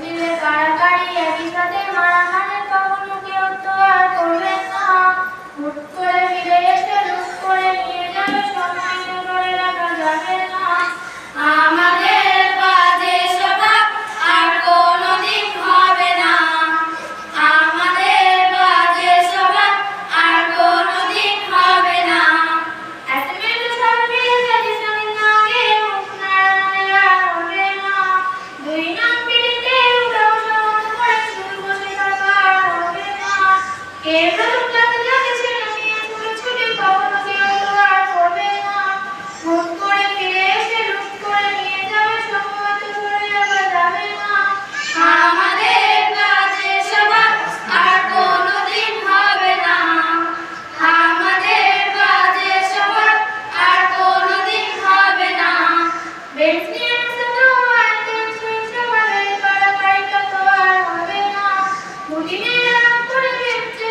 দিলে কারাকারি একই সাথে মারামারি কখনো কেউ তো আর করবে না। হুট করে ফিরে এসে লুট করে নিয়ে যাবে সম্মান করে রাখা যাবে না। আমাদের বাজে স্বভাব আর কোনোদিন হবে না। আমাদের বাজে স্বভাব আর কোনোদিন হবে না। এত মেরু সব মিলে যদি স্বামীর নাগে মুখ নাড়ানো আর হবে না। দুই নাম পিড়িতে উঠাও সাহস করে চুল বসে থাকা আর হবে না। কে প্রথম যাতে যাকে ছেড়ে নিয়ে ছুটে ছুটে কখনো কেউ তো আর করবে না। হুট করে ফিরে এসে লুট করে নিয়ে যাবে সম্মত করে রাখা যাবে না। আমাদের বাজে স্বভাব আর কোনোদিন হবে না। আমাদের বাজে স্বভাব আর কোনোদিন হবে না। বেঞ্চ নিয়ে বসে তো আর টেনশন সবাই কারাকারিটা তো আর হবে না। মুঠি নিয়ে আরাম করে বেঞ্চে